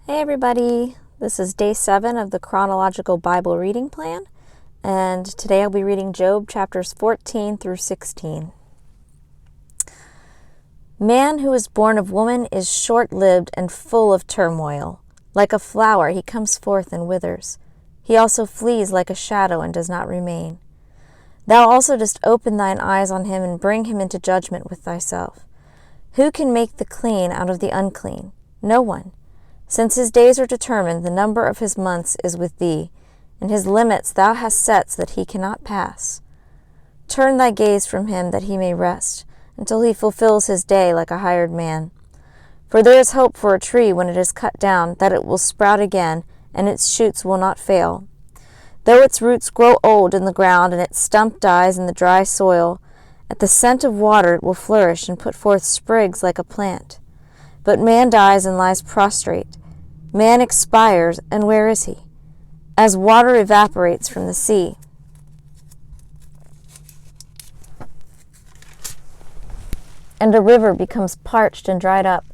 Hey everybody, this is day 7 of the Chronological Bible reading plan, and today I'll be reading Job chapters 14 through 16. Man who is born of woman is short-lived and full of turmoil. Like a flower he comes forth and withers. He also flees like a shadow and does not remain. Thou also dost open thine eyes on him and bring him into judgment with thyself. Who can make the clean out of the unclean? No one. Since his days are determined, the number of his months is with thee, and his limits thou hast set so that he cannot pass. Turn thy gaze from him that he may rest, until he fulfills his day like a hired man. For there is hope for a tree when it is cut down, that it will sprout again, and its shoots will not fail. Though its roots grow old in the ground, and its stump dies in the dry soil, at the scent of water it will flourish and put forth sprigs like a plant. But man dies and lies prostrate. Man expires, and where is he? As water evaporates from the sea. And a river becomes parched and dried up,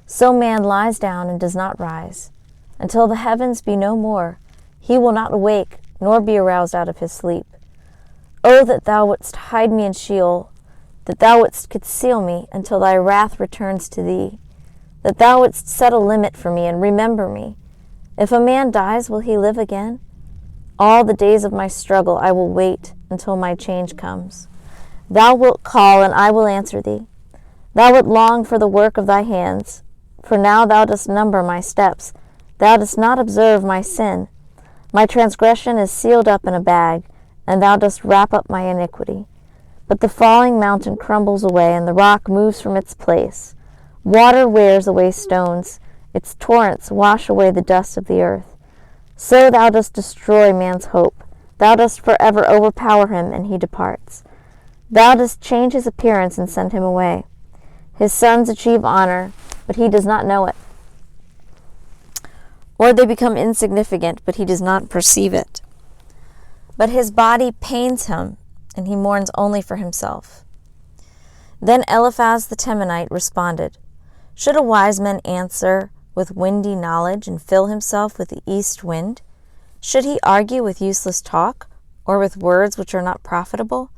so man lies down and does not rise. Until the heavens be no more, he will not awake, nor be aroused out of his sleep. Oh, that thou wouldst hide me in Sheol, that thou wouldst conceal me until thy wrath returns to thee, that thou wouldst set a limit for me and remember me. If a man dies, will he live again? All the days of my struggle I will wait until my change comes. Thou wilt call, and I will answer thee. Thou wilt long for the work of thy hands. For now thou dost number my steps. Thou dost not observe my sin. My transgression is sealed up in a bag, and thou dost wrap up my iniquity. But the falling mountain crumbles away, and the rock moves from its place. Water wears away stones. Its torrents wash away the dust of the earth. So thou dost destroy man's hope. Thou dost forever overpower him, and he departs. Thou dost change his appearance and send him away. His sons achieve honor, but he does not know it. Or they become insignificant, but he does not perceive it. But his body pains him, and he mourns only for himself. Then Eliphaz the Temanite responded, Should a wise man answer with windy knowledge and fill himself with the east wind? Should he argue with useless talk, or with words which are not profitable?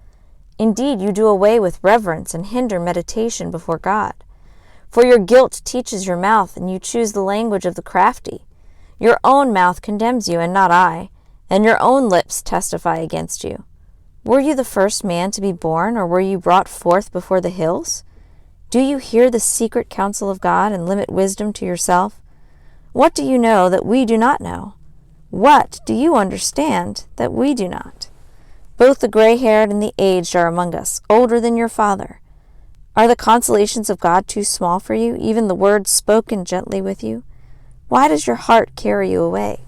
Indeed, you do away with reverence and hinder meditation before God. For your guilt teaches your mouth, and you choose the language of the crafty. Your own mouth condemns you, and not I, and your own lips testify against you. Were you the first man to be born, or were you brought forth before the hills? Do you hear the secret counsel of God and limit wisdom to yourself? What do you know that we do not know? What do you understand that we do not? Both the gray-haired and the aged are among us, older than your father. Are the consolations of God too small for you, even the words spoken gently with you? Why does your heart carry you away?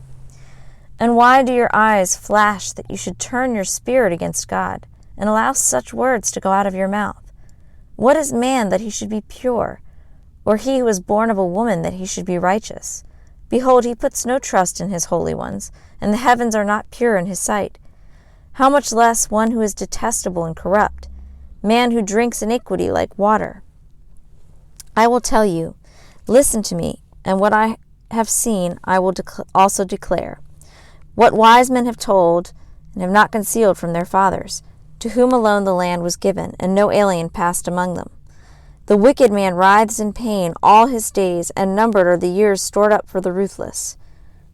And why do your eyes flash that you should turn your spirit against God, and allow such words to go out of your mouth? What is man that he should be pure, or he who is born of a woman that he should be righteous? Behold, he puts no trust in his holy ones, and the heavens are not pure in his sight. How much less one who is detestable and corrupt, man who drinks iniquity like water? I will tell you, listen to me, and what I have seen I will also declare. What wise men have told, and have not concealed from their fathers, to whom alone the land was given, and no alien passed among them. The wicked man writhes in pain all his days, and numbered are the years stored up for the ruthless.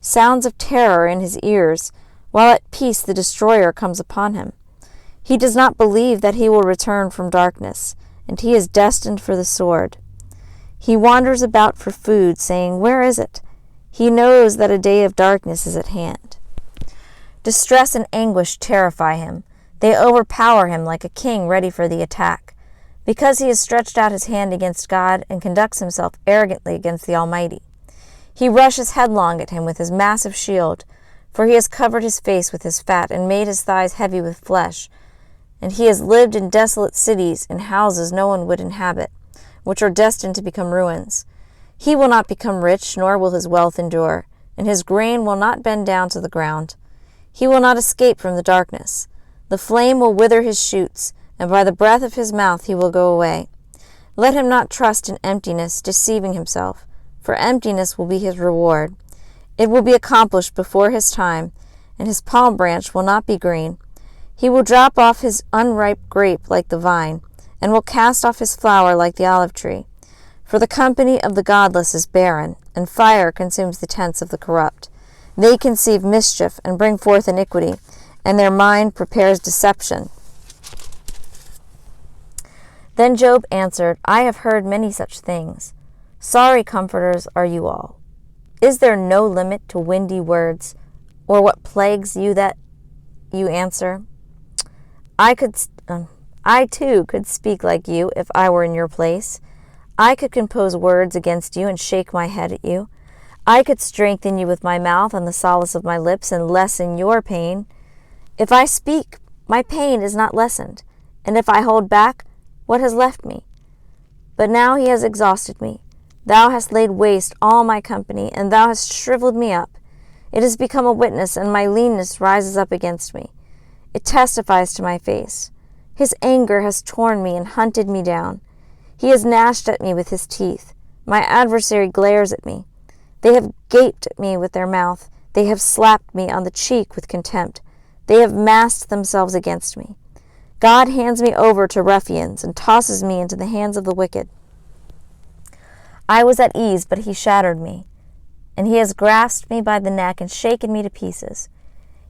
Sounds of terror are in his ears, while at peace the destroyer comes upon him. He does not believe that he will return from darkness, and he is destined for the sword. He wanders about for food, saying, Where is it? He knows that a day of darkness is at hand. Distress and anguish terrify him. They overpower him like a king ready for the attack, because he has stretched out his hand against God and conducts himself arrogantly against the Almighty. He rushes headlong at him with his massive shield, for he has covered his face with his fat and made his thighs heavy with flesh. And he has lived in desolate cities, in houses no one would inhabit, which are destined to become ruins. He will not become rich, nor will his wealth endure, and his grain will not bend down to the ground. He will not escape from the darkness. The flame will wither his shoots, and by the breath of his mouth he will go away. Let him not trust in emptiness, deceiving himself, for emptiness will be his reward, It will be accomplished before his time, and his palm branch will not be green. He will drop off his unripe grape like the vine, and will cast off his flower like the olive tree. For the company of the godless is barren, and fire consumes the tents of the corrupt. They conceive mischief and bring forth iniquity, and their mind prepares deception. Then Job answered, I have heard many such things. Sorry comforters are you all. Is there no limit to windy words, or what plagues you that you answer? I too could speak like you if I were in your place. I could compose words against you and shake my head at you. I could strengthen you with my mouth and the solace of my lips and lessen your pain. If I speak, my pain is not lessened, and if I hold back, what has left me? But now he has exhausted me. Thou hast laid waste all my company, and thou hast shriveled me up. It has become a witness, and my leanness rises up against me. It testifies to my face. His anger has torn me and hunted me down. He has gnashed at me with his teeth. My adversary glares at me. They have gaped at me with their mouth. They have slapped me on the cheek with contempt. They have massed themselves against me. God hands me over to ruffians and tosses me into the hands of the wicked. I was at ease, but he shattered me, and he has grasped me by the neck and shaken me to pieces.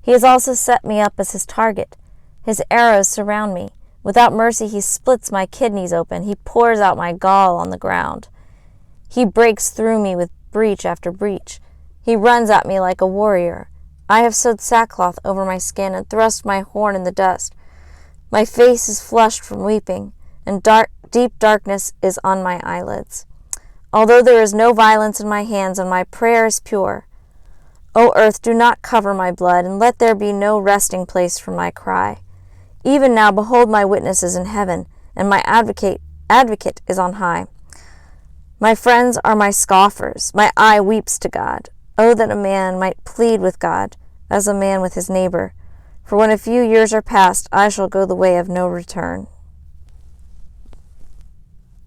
He has also set me up as his target. His arrows surround me. Without mercy he splits my kidneys open. He pours out my gall on the ground. He breaks through me with breach after breach. He runs at me like a warrior. I have sewed sackcloth over my skin and thrust my horn in the dust. My face is flushed from weeping, and deep darkness is on my eyelids. Although there is no violence in my hands, and my prayer is pure. O earth, do not cover my blood, and let there be no resting place for my cry. Even now, behold, my witness is in heaven, and my advocate is on high. My friends are my scoffers. My eye weeps to God. Oh, that a man might plead with God, as a man with his neighbor. For when a few years are past, I shall go the way of no return.